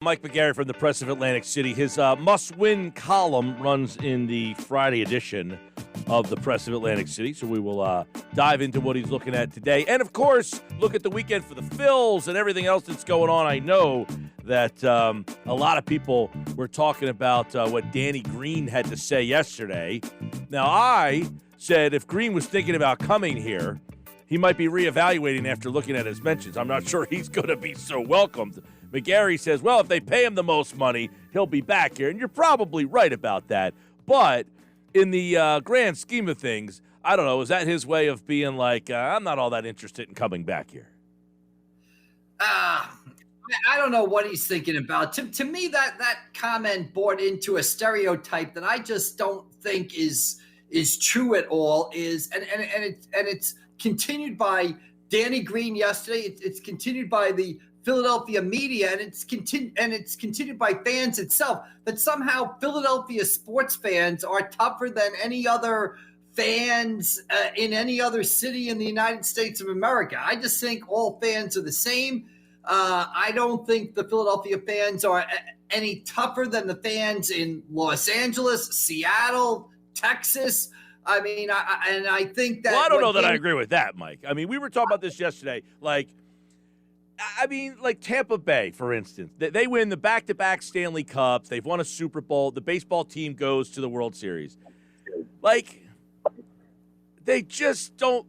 Mike McGarry from the Press of Atlantic City. His must-win column runs in the Friday edition of the Press of Atlantic City, so we will dive into what he's looking at today. And, of course, look at the weekend for the Phils and everything else that's going on. I know that a lot of people were talking about what Danny Green had to say yesterday. Now, I said if Green was thinking about coming here, he might be reevaluating after looking at his mentions. I'm not sure he's going to be so welcomed. McGarry says, well, if they pay him the most money, he'll be back here. And you're probably right about that. But in the grand scheme of things, I don't know, is that his way of being like, I'm not all that interested in coming back here? I don't know what he's thinking about. To me, that comment brought into a stereotype that I just don't think is true at all. It's continued by Danny Green yesterday. It's continued by the Philadelphia media, and it's continued by fans itself, that somehow Philadelphia sports fans are tougher than any other fans in any other city in the United States of America. I just think all fans are the same. I don't think the Philadelphia fans are any tougher than the fans in Los Angeles, Seattle, Texas. I mean, I think that. Well, I don't know that I agree with that, Mike. I mean, we were talking about this yesterday. Like Tampa Bay, for instance. They win the back-to-back Stanley Cups. They've won a Super Bowl. The baseball team goes to the World Series. Like, they just don't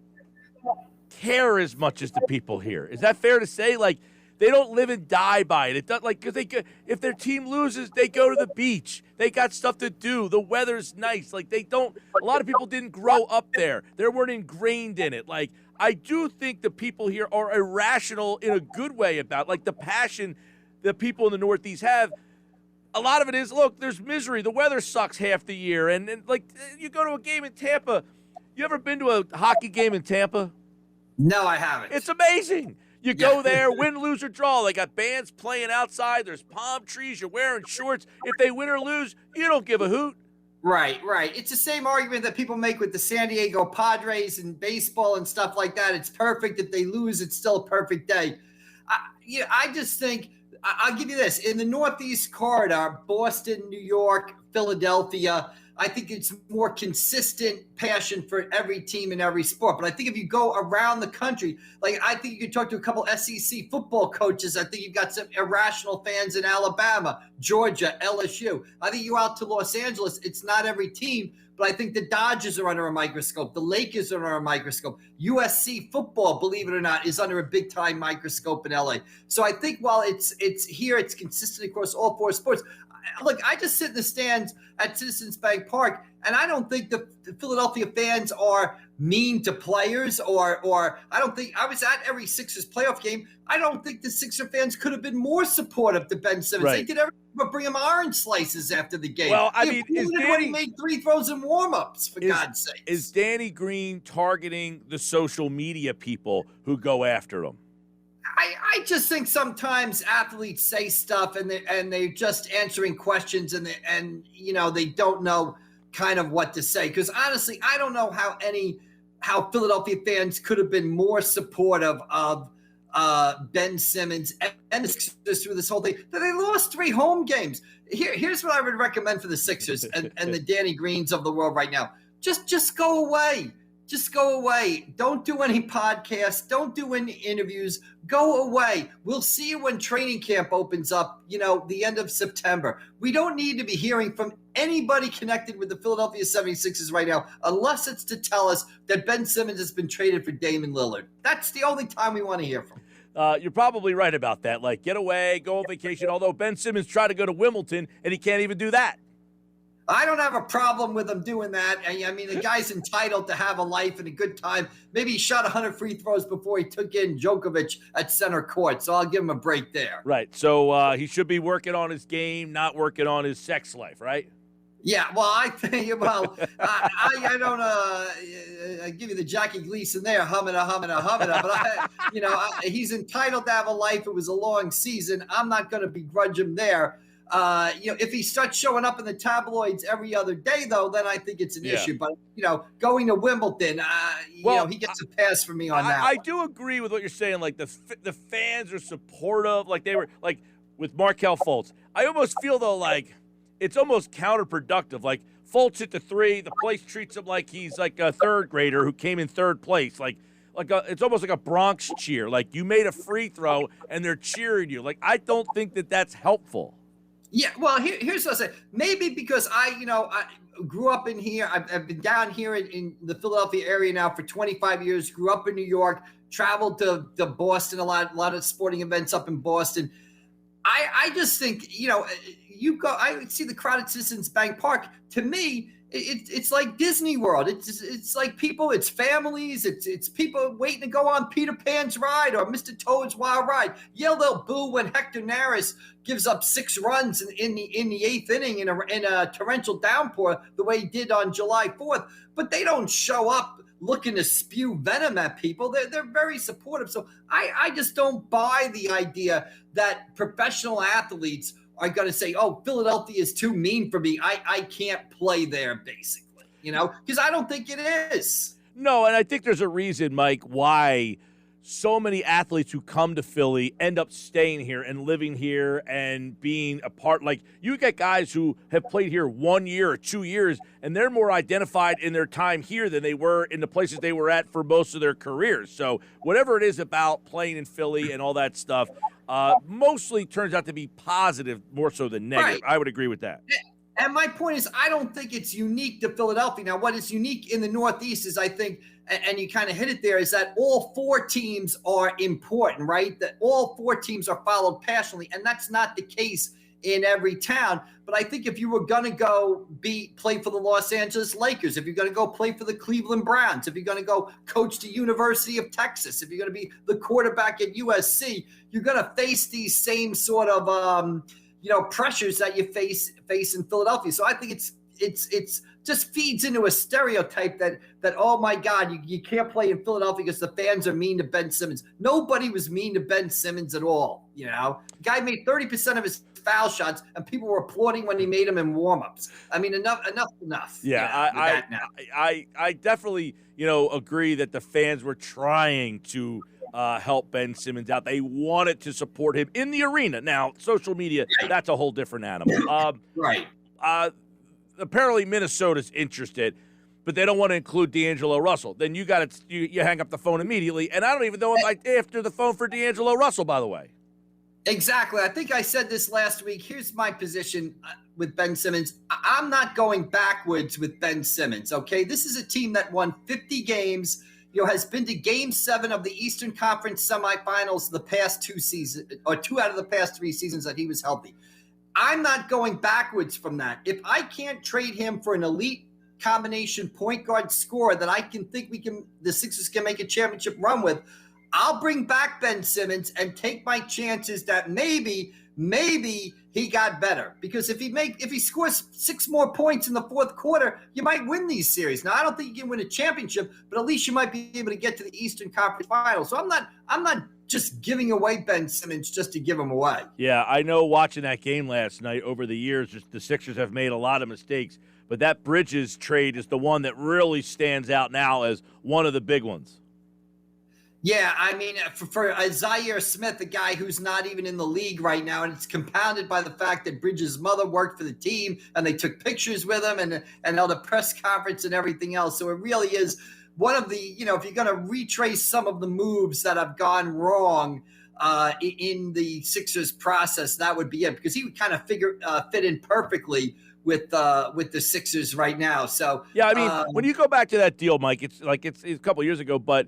care as much as the people here. Is that fair to say? Like, they don't live and die by it. It does, like, because if their team loses, they go to the beach. They got stuff to do. The weather's nice. Like, they don't. A lot of people didn't grow up there. They weren't ingrained in it. Like, I do think the people here are irrational in a good way about, like, the passion that people in the Northeast have. A lot of it is, look, there's misery. The weather sucks half the year. And like, you go to a game in Tampa. You ever been to a hockey game in Tampa? No, I haven't. It's amazing. You go there, win, lose, or draw. They got bands playing outside. There's palm trees. You're wearing shorts. If they win or lose, you don't give a hoot. Right. It's the same argument that people make with the San Diego Padres and baseball and stuff like that. It's perfect. If they lose, it's still a perfect day. I just think I'll give you this. In the Northeast corridor, Boston, New York, Philadelphia, I think it's more consistent passion for every team in every sport. But I think if you go around the country, like I think you could talk to a couple SEC football coaches. I think you've got some irrational fans in Alabama, Georgia, LSU. I think you out to Los Angeles, it's not every team, but I think the Dodgers are under a microscope. The Lakers are under a microscope. USC football, believe it or not, is under a big-time microscope in LA. So I think while it's here, it's consistent across all four sports. Look, I just sit in the stands at Citizens Bank Park, and I don't think the Philadelphia fans are mean to players or I don't think – I was at every Sixers playoff game. I don't think the Sixer fans could have been more supportive to Ben Simmons. Right. They did everything but bring him orange slices after the game. Well, I mean, he made three throws and warm-ups, for God's sake. Is Danny Green targeting the social media people who go after him? I just think sometimes athletes say stuff and they're just answering questions and they don't know kind of what to say. Because honestly, I don't know how Philadelphia fans could have been more supportive of Ben Simmons and the Sixers through this whole thing. They lost 3 home games. Here's what I would recommend for the Sixers and the Danny Greens of the world right now. Just go away. Just go away. Don't do any podcasts. Don't do any interviews. Go away. We'll see you when training camp opens up, the end of September. We don't need to be hearing from anybody connected with the Philadelphia 76ers right now, unless it's to tell us that Ben Simmons has been traded for Damian Lillard. That's the only time we want to hear from. You're probably right about that. Like, get away, go on vacation. Although Ben Simmons tried to go to Wimbledon, and he can't even do that. I don't have a problem with him doing that. I mean, the guy's entitled to have a life and a good time. Maybe he shot 100 free throws before he took in Djokovic at center court, so I'll give him a break there. Right. So he should be working on his game, not working on his sex life, right? Yeah, well, I think, I don't I give you the Jackie Gleason there, humming, but he's entitled to have a life. It was a long season. I'm not going to begrudge him there. If he starts showing up in the tabloids every other day, though, then I think it's an issue. But, going to Wimbledon, he gets a pass for me on that. I do agree with what you're saying. Like, the fans are supportive. Like, they were, like, with Markelle Fultz. I almost feel, though, like it's almost counterproductive. Like, Fultz hit the 3, the place treats him like he's like a third grader who came in third place. It's almost like a Bronx cheer. Like, you made a free throw and they're cheering you. Like, I don't think that that's helpful. Yeah, well, here's what I say. Maybe because I grew up in here. I've been down here in the Philadelphia area now for 25 years. Grew up in New York. Traveled to Boston a lot of sporting events up in Boston. I just think you go. I see the crowd at Citizens Bank Park. To me, it's like Disney World. It's like people. It's families. It's people waiting to go on Peter Pan's ride or Mr. Toad's Wild Ride. Yeah, they'll boo when Hector Neris gives up 6 runs in the 8th inning in a torrential downpour, the way he did on July 4th. But they don't show up looking to spew venom at people. They're very supportive. So I just don't buy the idea that professional athletes are going to say, oh, Philadelphia is too mean for me. I can't play there, basically, because I don't think it is. No, and I think there's a reason, Mike, why so many athletes who come to Philly end up staying here and living here and being a part. Like, you get guys who have played here 1 year or 2 years, and they're more identified in their time here than they were in the places they were at for most of their careers. So whatever it is about playing in Philly and all that stuff, mostly turns out to be positive more so than negative. Right. I would agree with that. And my point is, I don't think it's unique to Philadelphia. Now, what is unique in the Northeast is, I think, and you kind of hit it there, is that all 4 teams are important, right? That all 4 teams are followed passionately, and that's not the case in every town. But I think if you were going to go play for the Los Angeles Lakers, if you're going to go play for the Cleveland Browns, if you're going to go coach the University of Texas, if you're going to be the quarterback at USC, you're going to face these same sort of pressures that you face in Philadelphia. So I think it's just feeds into a stereotype that oh my God, you can't play in Philadelphia because the fans are mean to Ben Simmons. Nobody was mean to Ben Simmons at all. The guy made 30% of his foul shots, and people were applauding when he made them in warmups. I mean, enough. Yeah, I definitely agree that the fans were trying to help Ben Simmons out. They wanted to support him in the arena. Now, social media, that's a whole different animal. Right. Apparently, Minnesota's interested, but they don't want to include D'Angelo Russell. Then you hang up the phone immediately, and I don't even know if I after the phone for D'Angelo Russell, by the way. Exactly. I think I said this last week. Here's my position with Ben Simmons. I'm not going backwards with Ben Simmons, okay? This is a team that won 50 games, has been to Game 7 of the Eastern Conference semifinals the past 2 seasons, or 2 out of the past 3 seasons that he was healthy. I'm not going backwards from that. If I can't trade him for an elite combination point guard scorer that I can think the Sixers can make a championship run with, I'll bring back Ben Simmons and take my chances that maybe he got better. Because if he scores 6 more points in the fourth quarter, you might win these series. Now, I don't think you can win a championship, but at least you might be able to get to the Eastern Conference Finals. So I'm not just giving away Ben Simmons just to give him away. Yeah, I know watching that game last night, over the years, the Sixers have made a lot of mistakes, but that Bridges trade is the one that really stands out now as one of the big ones. Yeah, I mean, for Zaire Smith, a guy who's not even in the league right now, and it's compounded by the fact that Bridges' mother worked for the team, and they took pictures with him and held a press conference and everything else. So it really is one of the, if you're going to retrace some of the moves that have gone wrong in the Sixers process, that would be it, because he would kind of fit in perfectly with the Sixers right now. So yeah, I mean, when you go back to that deal, Mike, it's a couple of years ago, but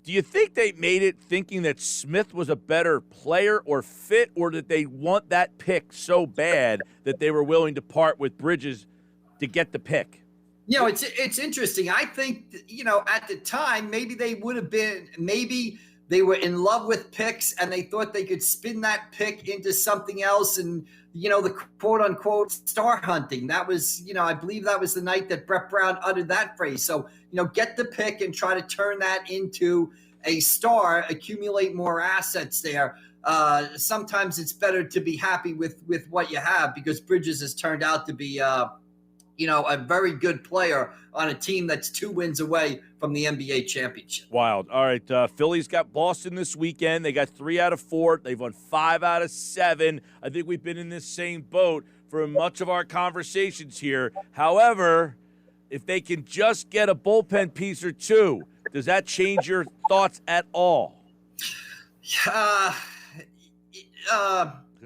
do you think they made it thinking that Smith was a better player or fit, or did they want that pick so bad that they were willing to part with Bridges to get the pick? It's interesting. I think, at the time, maybe they were in love with picks and they thought they could spin that pick into something else. And, the quote unquote star hunting, that was, I believe that was the night that Brett Brown uttered that phrase. So, get the pick and try to turn that into a star, accumulate more assets there. Sometimes it's better to be happy with what you have, because Bridges has turned out to be a very good player on a team that's 2 wins away from the NBA championship. Wild. All right, Phillies got Boston this weekend. They got 3 out of 4. They've won 5 out of 7. I think we've been in this same boat for much of our conversations here. However, if they can just get a bullpen piece or two, does that change your thoughts at all? Not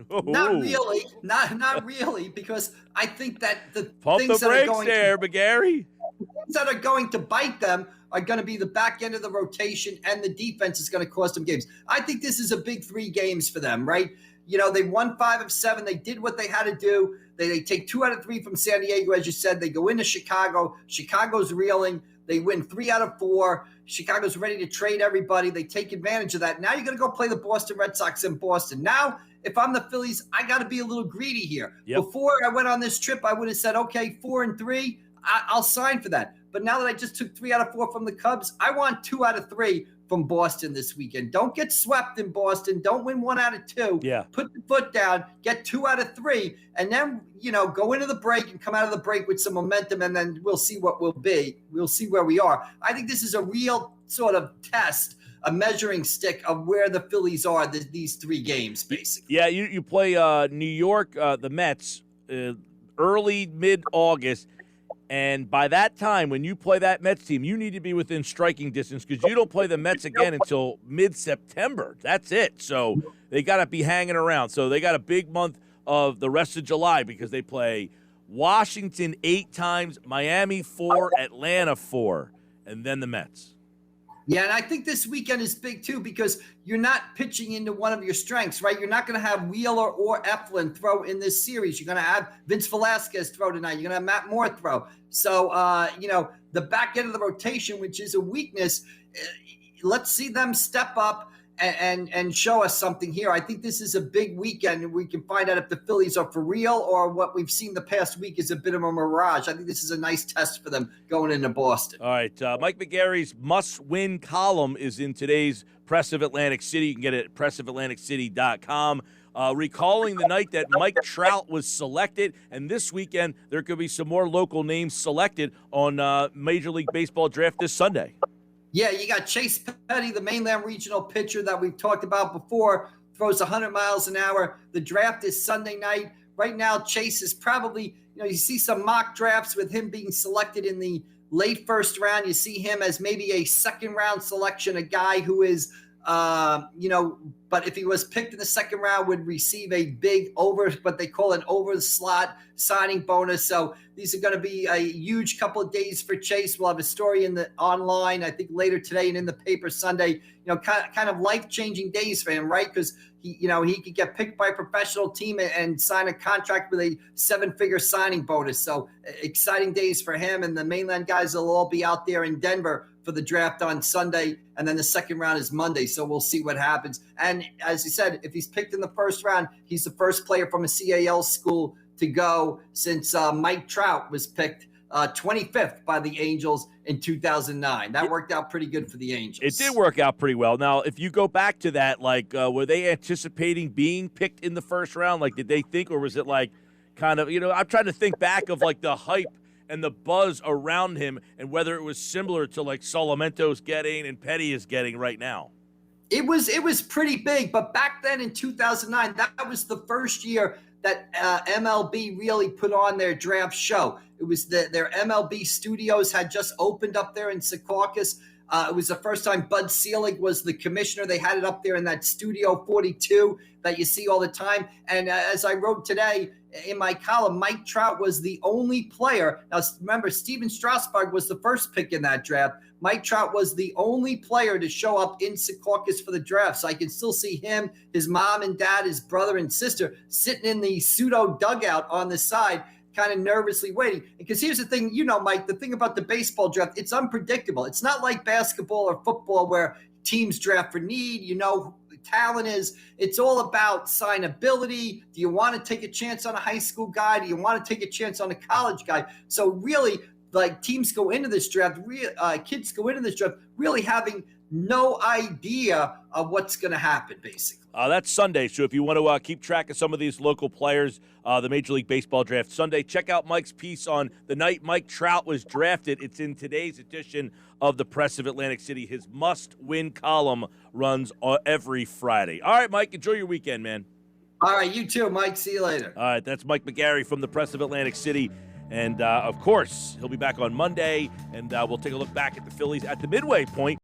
really. Not really, because I think that the Pump things the that are brakes going there, McGarry. things that are going to bite them are going to be the back end of the rotation, and the defense is going to cost them games. I think this is a big 3 games for them, right? They won 5 of 7. They did what they had to do. They take 2 out of 3 from San Diego, as you said. They go into Chicago. Chicago's reeling. They win 3 out of 4. Chicago's ready to trade everybody. They take advantage of that. Now you're going to go play the Boston Red Sox in Boston. Now, if I'm the Phillies, I got to be a little greedy here. Yep. Before I went on this trip, I would have said, okay, 4-3, I'll sign for that. But now that I just took 3 out of 4 from the Cubs, I want 2 out of 3 from Boston this weekend. Don't get swept in Boston. Don't win 1 out of 2. Yeah. Put the foot down, get 2 out of 3, and then, go into the break and come out of the break with some momentum, and then we'll see what we'll be. We'll see where we are. I think this is a real sort of test, a measuring stick of where the Phillies are these 3 games, basically. Yeah, you play New York, the Mets, early, mid-August. And by that time, when you play that Mets team, you need to be within striking distance because you don't play the Mets again until mid-September. That's it. So they got to be hanging around. So they got a big month of the rest of July because they play Washington 8 times, Miami 4, Atlanta 4, and then the Mets. Yeah, and I think this weekend is big, too, because you're not pitching into one of your strengths, right? You're not going to have Wheeler or Eflin throw in this series. You're going to have Vince Velasquez throw tonight. You're going to have Matt Moore throw. So, the back end of the rotation, which is a weakness, let's see them step up and show us something here. I think this is a big weekend, and we can find out if the Phillies are for real or what we've seen the past week is a bit of a mirage. I think this is a nice test for them going into Boston. All right, Mike McGarry's must-win column is in today's Press of Atlantic City. You can get it at pressofatlanticcity.com. Recalling the night that Mike Trout was selected, and this weekend there could be some more local names selected on Major League Baseball draft this Sunday. Yeah, you got Chase Petty, the mainland regional pitcher that we've talked about before, throws 100 miles an hour. The draft is Sunday night. Right now, Chase is probably, you see some mock drafts with him being selected in the late first round. You see him as maybe a second round selection, a guy who is, but if he was picked in the second round, would receive a big what they call an over the slot signing bonus. So these are going to be a huge couple of days for Chase. We'll have a story online, I think later today and in the paper Sunday, kind of life-changing days for him, right? Because he could get picked by a professional team and sign a contract with a 7-figure signing bonus. So exciting days for him, and the mainland guys will all be out there in Denver for the draft on Sunday, and then the second round is Monday. So we'll see what happens. And as you said, if he's picked in the first round, he's the first player from a CAL school to go since Mike Trout was picked 25th by the Angels in 2009. That worked out pretty good for the Angels. It did work out pretty well. Now, if you go back to that, were they anticipating being picked in the first round? Did they think, or was it kind of, I'm trying to think back of the hype and the buzz around him and whether it was similar to Solamento's getting and Petty is getting right now. It was pretty big, but back then in 2009, that was the first year that MLB really put on their draft show. It was their MLB studios had just opened up there in Secaucus. It was the first time Bud Selig was the commissioner. They had it up there in that Studio 42 that you see all the time. And as I wrote today in my column, Mike Trout was the only player. Now, remember, Steven Strasburg was the first pick in that draft. Mike Trout was the only player to show up in Secaucus for the draft. So I can still see him, his mom and dad, his brother and sister sitting in the pseudo dugout on the side, kind of nervously waiting. Because here's the thing, Mike, the thing about the baseball draft, it's unpredictable. It's not like basketball or football where teams draft for need, who the talent is. It's all about signability. Do you want to take a chance on a high school guy? Do you want to take a chance on a college guy? So really, teams go into this draft, kids go into this draft really having no idea of what's going to happen, basically. That's Sunday, so if you want to keep track of some of these local players, the Major League Baseball draft Sunday, check out Mike's piece on the night Mike Trout was drafted. It's in today's edition of the Press of Atlantic City. His must-win column runs every Friday. All right, Mike, enjoy your weekend, man. All right, you too, Mike. See you later. All right, that's Mike McGarry from the Press of Atlantic City. And, of course, he'll be back on Monday, and we'll take a look back at the Phillies at the midway point.